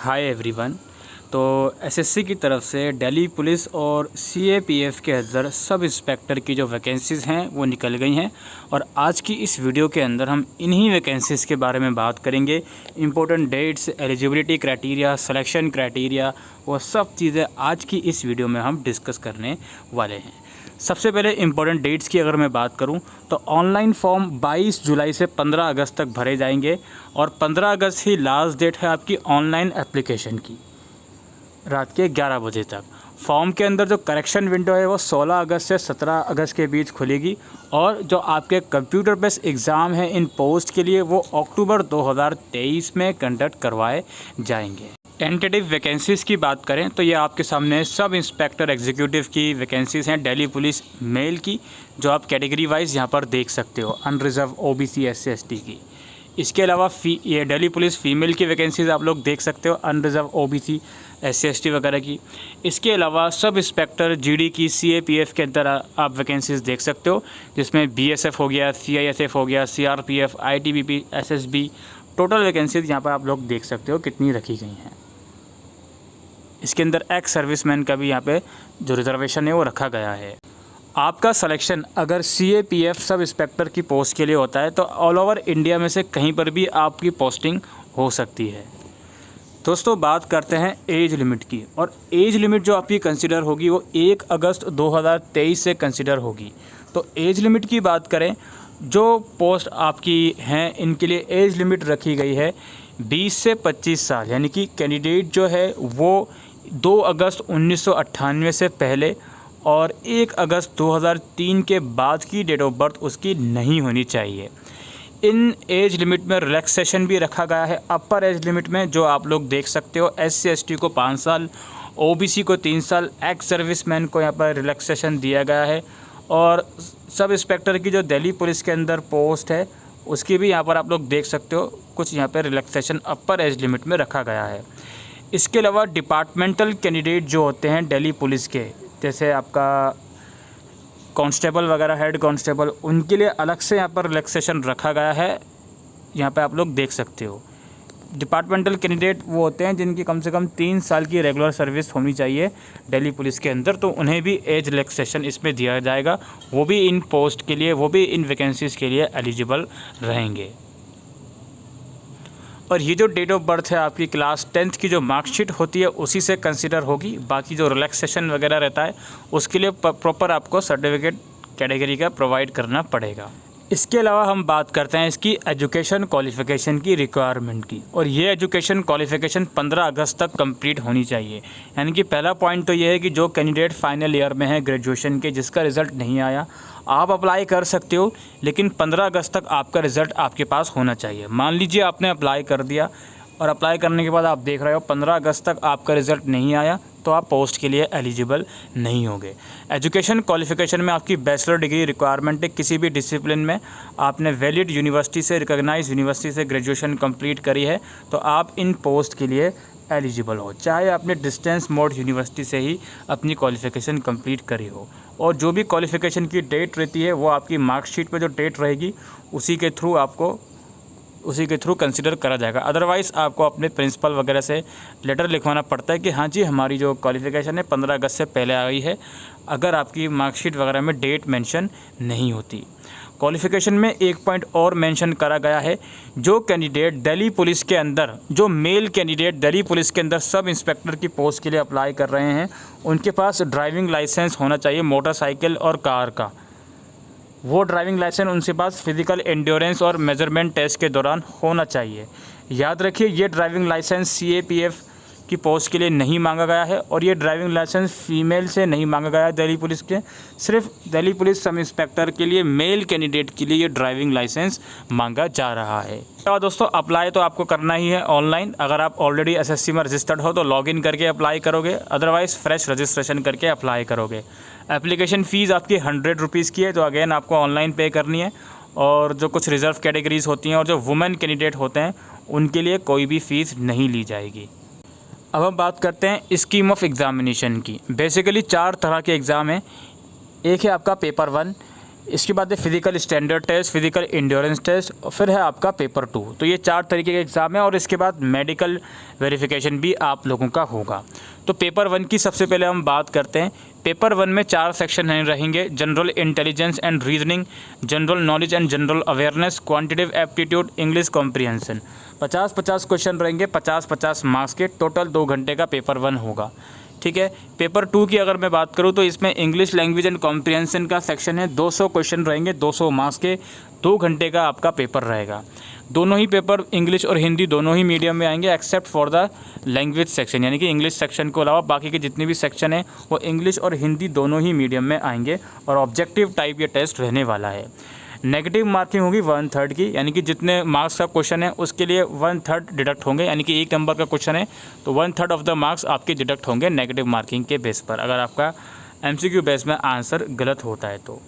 Hi everyone. तो SSC की तरफ से दिल्ली पुलिस और सीएपीएफ के अंदर सब इंस्पेक्टर की जो वैकेंसीज़ हैं वो निकल गई हैं और आज की इस वीडियो के अंदर हम इन्हीं वैकेंसीज़ के बारे में बात करेंगे। Important dates, eligibility criteria, selection criteria, वो सब चीज़ें आज की इस वीडियो में हम डिस्कस करने वाले हैं। सबसे पहले इंपॉर्टेंट डेट्स की अगर मैं बात करूं तो ऑनलाइन फॉर्म 22 जुलाई से 15 अगस्त तक भरे जाएंगे और 15 अगस्त ही लास्ट डेट है आपकी ऑनलाइन एप्लीकेशन की, रात के 11 बजे तक। फॉर्म के अंदर जो करेक्शन विंडो है वो 16 अगस्त से 17 अगस्त के बीच खुलेगी और जो आपके कंप्यूटर बेस्ड एग्ज़ाम है इन पोस्ट के लिए वो अक्टूबर 2023 में कंडक्ट करवाए जाएंगे। टेंटेटिव वैकेंसीज़ की बात करें तो ये आपके सामने सब इंस्पेक्टर एग्जीक्यूटिव की वैकेंसीज़ हैं दिल्ली पुलिस मेल की, जो आप कैटेगरी वाइज यहाँ पर देख सकते हो, अनरिजर्व, ओबीसी, एससी, एसटी की। इसके अलावा ये दिल्ली पुलिस फीमेल की वैकेंसीज़ आप लोग देख सकते हो, अनरिजर्व, ओबीसी, एससी, एसटी वगैरह की। इसके अलावा सब इंस्पेक्टर जीडी की सीएपीएफ के अंदर आप वैकेंसीज़ देख सकते हो, जिसमें बीएसएफ हो गया, सीआईएसएफ हो गया, CRPF, ITBP, SSB. Total vacancies यहाँ पर आप लोग देख सकते हो कितनी रखी गई हैं। इसके अंदर एक्स सर्विसमैन का भी यहाँ पे जो रिजर्वेशन है वो रखा गया है। आपका सिलेक्शन अगर सीएपीएफ सब इंस्पेक्टर की पोस्ट के लिए होता है तो ऑल ओवर इंडिया में से कहीं पर भी आपकी पोस्टिंग हो सकती है। दोस्तों बात करते हैं एज लिमिट की, और एज लिमिट जो आपकी कंसिडर होगी वो 1 अगस्त 2023 से कंसिडर होगी। तो एज लिमिट की बात करें, जो पोस्ट आपकी हैं इनके लिए एज लिमिट रखी गई है 20 से 25 साल, यानी कि कैंडिडेट जो है वो 2 अगस्त 1998 से पहले और 1 अगस्त 2003 के बाद की डेट ऑफ बर्थ उसकी नहीं होनी चाहिए। इन एज लिमिट में रिलैक्सेशन भी रखा गया है। अपर एज लिमिट में जो आप लोग देख सकते हो, एससी एसटी को 5 साल, ओबीसी को 3 साल, एक्स सर्विसमैन को यहाँ पर रिलैक्सेशन दिया गया है। और सब इंस्पेक्टर की जो दिल्ली पुलिस के अंदर पोस्ट है उसकी भी यहाँ पर आप लोग देख सकते हो, कुछ यहाँ पर रिलैक्सेशन अपर एज लिमिट में रखा गया है। इसके अलावा डिपार्टमेंटल कैंडिडेट जो होते हैं दिल्ली पुलिस के, जैसे आपका कांस्टेबल वगैरह, हेड कांस्टेबल, उनके लिए अलग से यहाँ पर रिलैक्सेशन रखा गया है। यहाँ पे आप लोग देख सकते हो। डिपार्टमेंटल कैंडिडेट वो होते हैं जिनकी कम से कम 3 साल की रेगुलर सर्विस होनी चाहिए दिल्ली पुलिस के अंदर, तो उन्हें भी एज रिलैक्सेशन इसमें दिया जाएगा। वो भी इन पोस्ट के लिए, वो भी इन वैकेंसीज़ के लिए एलिजिबल रहेंगे। और ये जो डेट ऑफ बर्थ है आपकी क्लास 10th की जो मार्कशीट होती है उसी से कंसिडर होगी। बाकी जो रिलैक्सेशन वगैरह रहता है उसके लिए प्रॉपर आपको सर्टिफिकेट कैटेगरी का प्रोवाइड करना पड़ेगा। इसके अलावा हम बात करते हैं इसकी एजुकेशन क्वालिफ़िकेशन की रिक्वायरमेंट की, और ये एजुकेशन क्वालिफ़िकेशन 15 अगस्त तक कंप्लीट होनी चाहिए। यानी कि पहला पॉइंट तो ये है कि जो कैंडिडेट फाइनल ईयर में है ग्रेजुएशन के, जिसका रिज़ल्ट नहीं आया, आप अप्लाई कर सकते हो, लेकिन 15 अगस्त तक आपका रिज़ल्ट आपके पास होना चाहिए। मान लीजिए आपने अप्लाई कर दिया और अप्लाई करने के बाद आप देख रहे हो 15 अगस्त तक आपका रिज़ल्ट नहीं आया, तो आप पोस्ट के लिए एलिजिबल नहीं होंगे। एजुकेशन क्वालिफ़िकेशन में आपकी बैचलर डिग्री रिक्वायरमेंट है, किसी भी डिसिप्लिन में आपने वैलिड यूनिवर्सिटी से, रिकॉग्नाइज्ड यूनिवर्सिटी से ग्रेजुएशन कंप्लीट करी है तो आप इन पोस्ट के लिए एलिजिबल हो, चाहे आपने डिस्टेंस मोड यूनिवर्सिटी से ही अपनी क्वालिफ़िकेशन कंप्लीट करी हो। और जो भी क्वालिफ़िकेशन की डेट रहती है वो आपकी मार्कशीट पर जो डेट रहेगी उसी के थ्रू कंसिडर करा जाएगा। अदरवाइज़ आपको अपने प्रिंसिपल वगैरह से लेटर लिखवाना पड़ता है कि हाँ जी हमारी जो क्वालिफ़िकेशन है 15 अगस्त से पहले आई है, अगर आपकी मार्कशीट वगैरह में डेट मेंशन नहीं होती। क्वालिफ़िकेशन में एक पॉइंट और मेंशन करा गया है, जो कैंडिडेट दिल्ली पुलिस के अंदर, जो मेल कैंडिडेट दिल्ली पुलिस के अंदर सब इंस्पेक्टर की पोस्ट के लिए अप्लाई कर रहे हैं, उनके पास ड्राइविंग लाइसेंस होना चाहिए मोटरसाइकिल और कार का। वो ड्राइविंग लाइसेंस उनके पास फिज़िकल एंड्योरेंस और मेजरमेंट टेस्ट के दौरान होना चाहिए। याद रखिए ये ड्राइविंग लाइसेंस सीएपीएफ की पोस्ट के लिए नहीं मांगा गया है और ये ड्राइविंग लाइसेंस फीमेल से नहीं मांगा गया है दिल्ली पुलिस के, सिर्फ दिल्ली पुलिस सब इंस्पेक्टर के लिए, मेल कैंडिडेट के लिए ये ड्राइविंग लाइसेंस मांगा जा रहा है। तो दोस्तों अप्लाई तो आपको करना ही है ऑनलाइन। अगर आप ऑलरेडी एसएससी में रजिस्टर्ड हो तो लॉगिन करके अप्लाई करोगे, अदरवाइज़ फ्रेश रजिस्ट्रेशन करके अप्लाई करोगे। एप्लीकेशन फ़ीस आपकी 100 रुपीज़ की है, जो अगेन आपको ऑनलाइन पे करनी है। और जो कुछ रिज़र्व कैटेगरीज़ होती हैं और जो वुमेन कैंडिडेट होते हैं उनके लिए कोई भी फ़ीस नहीं ली जाएगी। अब हम बात करते हैं स्कीम ऑफ एग्ज़ामिनेशन की। बेसिकली 4 तरह के एग्ज़ाम हैं। एक है आपका पेपर 1, इसके बाद है physical standard test, physical endurance test और फिर है आपका पेपर 2। तो ये 4 तरीके के एग्ज़ाम है और इसके बाद मेडिकल वेरिफिकेशन भी आप लोगों का होगा। तो पेपर 1 की सबसे पहले हम बात करते हैं। पेपर 1 में 4 सेक्शन रहेंगे: general intelligence and reasoning, general knowledge and general awareness, quantitative aptitude, English comprehension. 50-50 question रहेंगे, 50-50 मार्क्स के। टोटल 2 घंटे का पेपर 1 होगा। ठीक है। पेपर 2 की अगर मैं बात करूं तो इसमें इंग्लिश लैंग्वेज एंड कॉम्प्रिहेंशन का सेक्शन है। 200 क्वेश्चन रहेंगे, 200 मार्क्स के। 2 घंटे का आपका पेपर रहेगा। दोनों ही पेपर इंग्लिश और हिंदी दोनों ही मीडियम में आएंगे except for the language section, यानी कि इंग्लिश सेक्शन को अलावा बाकी के जितने भी सेक्शन हैं वो इंग्लिश और हिंदी दोनों ही मीडियम में आएंगे। और ऑब्जेक्टिव टाइप ये टेस्ट रहने वाला है। नेगेटिव मार्किंग होगी 1/3 की, यानी कि जितने मार्क्स का क्वेश्चन है उसके लिए 1/3 डिडक्ट होंगे, यानी कि 1 नंबर का क्वेश्चन है तो 1/3 ऑफ द मार्क्स आपके डिडक्ट होंगे नेगेटिव मार्किंग के बेस पर, अगर आपका MCQ बेस में आंसर गलत होता है तो।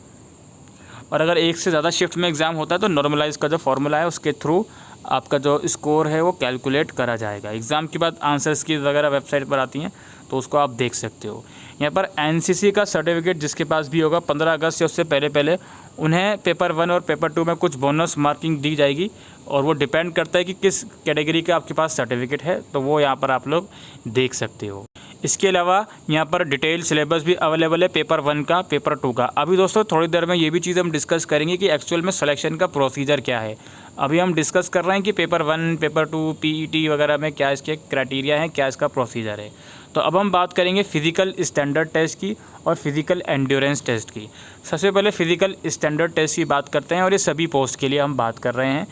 और अगर एक से ज़्यादा शिफ्ट में एग्ज़ाम होता है तो नॉर्मलाइज का जो फॉर्मूला है उसके थ्रू आपका जो स्कोर है वो कैलकुलेट करा जाएगा। एग्ज़ाम के बाद आंसर्स की वगैरह वेबसाइट पर आती हैं तो उसको आप देख सकते हो। यहाँ पर NCC का सर्टिफिकेट जिसके पास भी होगा 15 अगस्त या उससे पहले उन्हें पेपर 1 और पेपर 2 में कुछ बोनस मार्किंग दी जाएगी और वो डिपेंड करता है कि किस कैटेगरी का आपके पास सर्टिफिकेट है, तो वो यहाँ पर आप लोग देख सकते हो। इसके अलावा यहाँ पर डिटेल सिलेबस भी अवेलेबल है पेपर 1 का, पेपर 2 का। अभी दोस्तों थोड़ी देर में ये भी चीज़ हम डिस्कस करेंगे कि एक्चुअल में सिलेक्शन का प्रोसीजर क्या है। अभी हम डिस्कस कर रहे हैं कि पेपर 1, पेपर 2, PET वगैरह में क्या इसके क्राइटेरिया हैं, क्या इसका प्रोसीजर है। तो अब हम बात करेंगे फिज़िकल स्टैंडर्ड टेस्ट की और फिज़िकल एंड्योरेंस टेस्ट की। सबसे पहले फिज़िकल स्टैंडर्ड टेस्ट की बात करते हैं और ये सभी पोस्ट के लिए हम बात कर रहे हैं।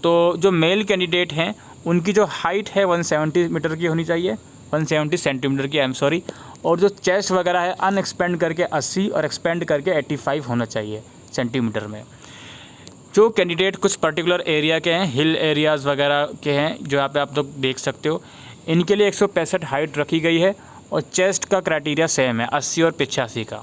तो जो मेल कैंडिडेट हैं उनकी जो हाइट है 170 मीटर की होनी चाहिए, 170 सेंटीमीटर की, सॉरी। और जो चेस्ट वगैरह है अनएक्सपेंड करके 80 और एक्सपेंड करके 85 होना चाहिए सेंटीमीटर में। जो कैंडिडेट कुछ पर्टिकुलर एरिया के हैं, हिल एरियाज़ वगैरह के हैं, जो यहाँ पे आप लोग देख सकते हो, इनके लिए 165 हाइट रखी गई है और चेस्ट का क्राइटेरिया सेम है 80 और 85 का।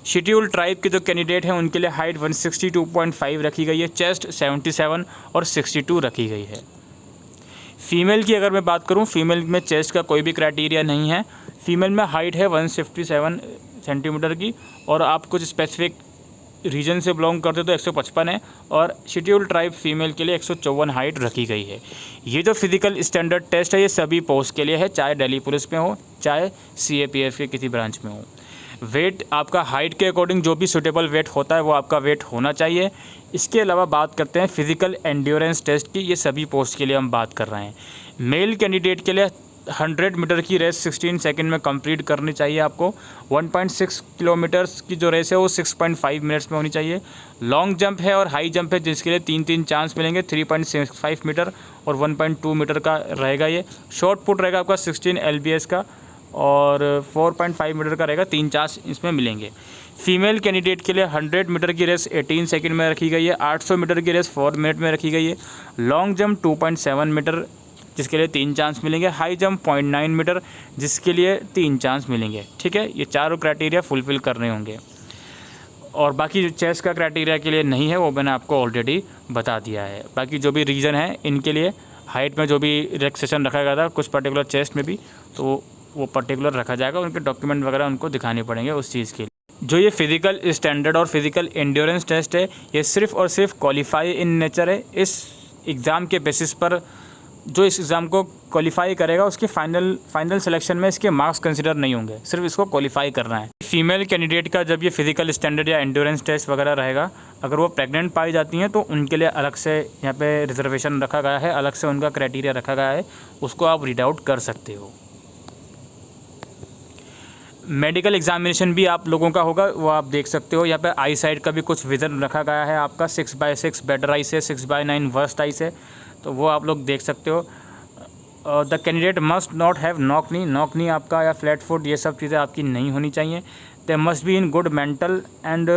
शेड्यूल ट्राइब के जो कैंडिडेट हैं उनके लिए हाइट 162.5 रखी गई है, चेस्ट 77 और 62 रखी गई है। फीमेल की अगर मैं बात करूं, फीमेल में चेस्ट का कोई भी क्राइटेरिया नहीं है। फीमेल में हाइट है 157 सेंटीमीटर की और आप कुछ स्पेसिफिक रीजन से बिलोंग करते तो 155 है और शेड्यूल ट्राइब फीमेल के लिए 154 हाइट रखी गई है। ये जो फिज़िकल स्टैंडर्ड टेस्ट है ये सभी पोस्ट के लिए है, चाहे दिल्ली पुलिस में हो चाहे CAPF के किसी ब्रांच में हो। वेट आपका हाइट के अकॉर्डिंग जो भी सूटेबल वेट होता है वो आपका वेट होना चाहिए। इसके अलावा बात करते हैं फिज़िकल एंड्योरेंस टेस्ट की, ये सभी पोस्ट के लिए हम बात कर रहे हैं। मेल कैंडिडेट के लिए 100 मीटर की रेस 16 सेकंड में कंप्लीट करनी चाहिए आपको। 1.6 किलोमीटर्स की जो रेस है वो 6.5 मिनट्स में होनी चाहिए। लॉन्ग जंप है और हाई जंप है जिसके लिए 3-3 चांस मिलेंगे, 3.65 मीटर और 1.2 मीटर का रहेगा ये। शॉर्ट पुट रहेगा आपका 16 LBS का और 4.5 मीटर का रहेगा, 3 चांस इसमें मिलेंगे। फीमेल कैंडिडेट के लिए 100 मीटर की रेस 18 सेकंड में रखी गई है, 800 मीटर की रेस 4 मिनट में रखी गई है। लॉन्ग जंप 2.7 मीटर जिसके लिए 3 चांस मिलेंगे, हाई जंप 0.9 मीटर जिसके लिए 3 चांस मिलेंगे। ठीक है, ये चारों क्राइटेरिया फुलफ़िल करने होंगे और बाकी जो चेस्ट का क्राइटेरिया के लिए नहीं है वो मैंने आपको ऑलरेडी बता दिया है। बाकी जो भी रीज़न है इनके लिए हाइट में जो भी रिलैक्सेशन रखा गया था कुछ पर्टिकुलर चेस्ट में भी, तो वो पर्टिकुलर रखा जाएगा। उनके डॉक्यूमेंट वगैरह उनको दिखाने पड़ेंगे उस चीज़ के लिए। जो ये फिज़िकल स्टैंडर्ड और फिज़िकल एंड्योरेंस टेस्ट है ये सिर्फ़ और सिर्फ क्वालिफाई इन नेचर है। इस एग्ज़ाम के बेसिस पर जो इस एग्ज़ाम को क्वालिफाई करेगा उसके फाइनल सिलेक्शन में इसके मार्क्स कंसिडर नहीं होंगे, सिर्फ इसको क्वालिफाई करना है। फीमेल कैंडिडेट का जब ये फिज़िकल स्टैंडर्ड या एंड्योरेंस टेस्ट वगैरह रहेगा, अगर वो प्रेग्नेंट पाई जाती हैं तो उनके लिए अलग से यहाँ पे रिजर्वेशन रखा गया है, अलग से उनका क्राइटेरिया रखा गया है, उसको आप रीड आउट कर सकते हो। मेडिकल एग्जामिनेशन भी आप लोगों का होगा, वो आप देख सकते हो। यहाँ पे आई साइड का भी कुछ विज़न रखा गया है आपका, 6/6 बेटर आई से, 6/9 वर्स्ट आई से, तो वो आप लोग देख सकते हो। The candidate must not have knock knee आपका या फ्लैट फुट, ये सब चीज़ें आपकी नहीं होनी चाहिए। They must be in good mental and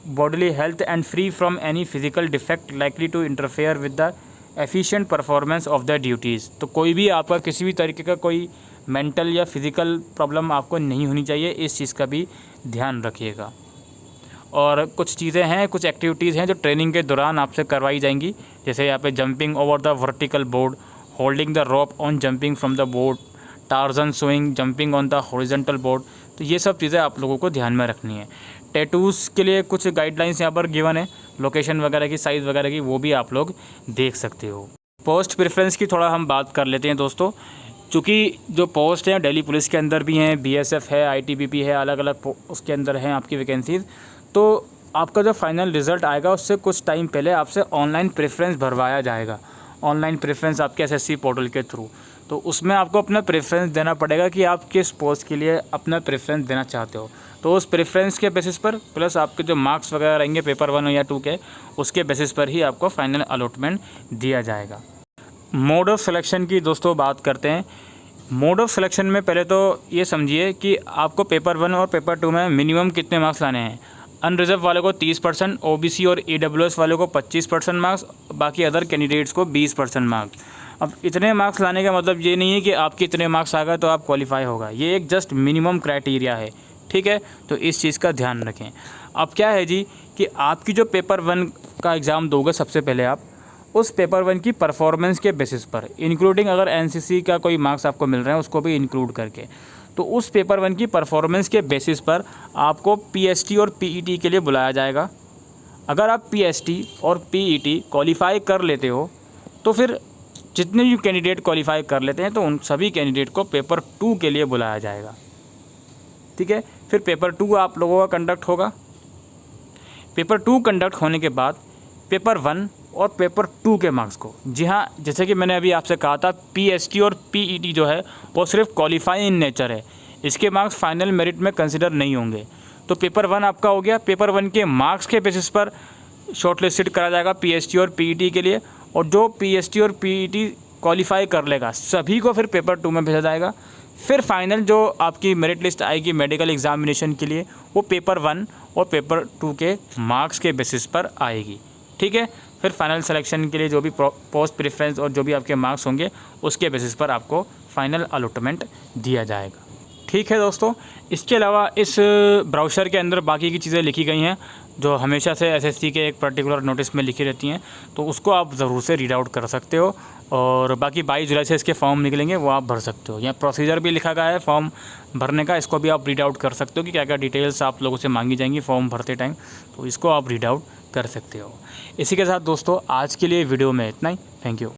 bodily health and free from any physical defect likely to interfere with the efficient performance of the duties. तो कोई भी आपका किसी भी तरीके का कोई मेंटल या फिज़िकल प्रॉब्लम आपको नहीं होनी चाहिए, इस चीज़ का भी ध्यान रखिएगा। और कुछ चीज़ें हैं, कुछ एक्टिविटीज़ हैं जो ट्रेनिंग के दौरान आपसे करवाई जाएंगी, जैसे यहाँ पे jumping over the vertical board, holding the rope on jumping from the board, torsion swing, jumping on the horizontal board. तो ये सब चीज़ें आप लोगों को ध्यान में रखनी है। टैटूज़ के लिए कुछ गाइडलाइंस यहाँ पर गिवन है, लोकेशन वगैरह की, साइज़ वगैरह की, वो भी आप लोग देख सकते हो। पोस्ट प्रेफरेंस की थोड़ा हम बात कर लेते हैं दोस्तों। चूँकि जो पोस्ट हैं दिल्ली पुलिस के अंदर भी हैं, बीएसएफ है, आईटीबीपी है, अलग अलग उसके अंदर हैं आपकी वैकेंसीज़। तो आपका जो फाइनल रिज़ल्ट आएगा उससे कुछ टाइम पहले आपसे ऑनलाइन प्रेफरेंस भरवाया जाएगा। ऑनलाइन प्रेफरेंस आपके एसएससी पोर्टल के थ्रू, तो उसमें आपको अपना प्रेफरेंस देना पड़ेगा कि आप किस पोस्ट के लिए अपना प्रेफरेंस देना चाहते हो। तो उस प्रेफरेंस के बेसिस पर प्लस आपके जो मार्क्स वगैरह रहेंगे पेपर 1 या 2 के, उसके बेसिस पर ही आपको फाइनल अलॉटमेंट दिया जाएगा। मोड ऑफ़ सिलेक्शन की दोस्तों बात करते हैं। मोड ऑफ़ सिलेक्शन में पहले तो ये समझिए कि आपको पेपर 1 और पेपर 2 में मिनिमम कितने मार्क्स लाने हैं। अनरिजर्व वाले को 30%, ओबीसी और ईडब्ल्यूएस वाले को 25% मार्क्स, बाकी अदर कैंडिडेट्स को 20% मार्क्स। अब इतने मार्क्स लाने का मतलब ये नहीं है कि आपके इतने मार्क्स आ गए तो आप क्वालिफाई होगा, ये एक जस्ट मिनिमम क्राइटेरिया है, ठीक है। तो इस चीज़ का ध्यान रखें। अब क्या है जी कि आपकी जो पेपर 1 का एग्ज़ाम दोगे, सबसे पहले आप उस पेपर 1 की परफॉर्मेंस के बेसिस पर, इंक्लूडिंग अगर एनसीसी का कोई मार्क्स आपको मिल रहे हैं उसको भी इंक्लूड करके, तो उस पेपर 1 की परफॉर्मेंस के बेसिस पर आपको पीएसटी और पीईटी के लिए बुलाया जाएगा। अगर आप पीएसटी और पीईटी क्वालिफाई कर लेते हो तो फिर जितने भी कैंडिडेट क्वालिफाई कर लेते हैं तो उन सभी कैंडिडेट को पेपर 2 के लिए बुलाया जाएगा, ठीक है। फिर पेपर 2 आप लोगों का कंडक्ट होगा। पेपर 2 कंडक्ट होने के बाद पेपर 1 और पेपर 2 के मार्क्स को, जी हाँ, जैसे कि मैंने अभी आपसे कहा था, पीएसटी और पीईटी जो है वो सिर्फ क्वालिफाई इन नेचर है, इसके मार्क्स फाइनल मेरिट में कंसिडर नहीं होंगे। तो पेपर 1 आपका हो गया। पेपर 1 के मार्क्स के बेसिस पर शॉर्टलिस्टेड करा जाएगा पीएसटी और पीईटी के लिए, और जो पीएसटी और पीईटी क्वालिफाई कर लेगा सभी को फिर पेपर 2 में भेजा जाएगा। फिर फाइनल जो आपकी मेरिट लिस्ट आएगी मेडिकल एग्जामिनेशन के लिए, वो पेपर 1 और पेपर 2 के मार्क्स के बेसिस पर आएगी, ठीक है। फिर फाइनल सिलेक्शन के लिए जो भी पोस्ट प्रेफरेंस और जो भी आपके मार्क्स होंगे उसके बेसिस पर आपको फाइनल अलॉटमेंट दिया जाएगा, ठीक है दोस्तों। इसके अलावा इस ब्राउचर के अंदर बाकी की चीज़ें लिखी गई हैं जो हमेशा से एसएससी के एक पर्टिकुलर नोटिस में लिखी रहती हैं, तो उसको आप ज़रूर से रीड आउट कर सकते हो। और बाकी 22 जुलाई से इसके फॉर्म निकलेंगे, वो आप भर सकते हो। यहाँ प्रोसीजर भी लिखा गया है फॉर्म भरने का, इसको भी आप रीड आउट कर सकते हो कि क्या क्या डिटेल्स आप लोगों से मांगी जाएंगी फॉर्म भरते टाइम, तो इसको आप रीड आउट कर सकते हो। इसी के साथ दोस्तों आज के लिए वीडियो में इतना ही। Thank you.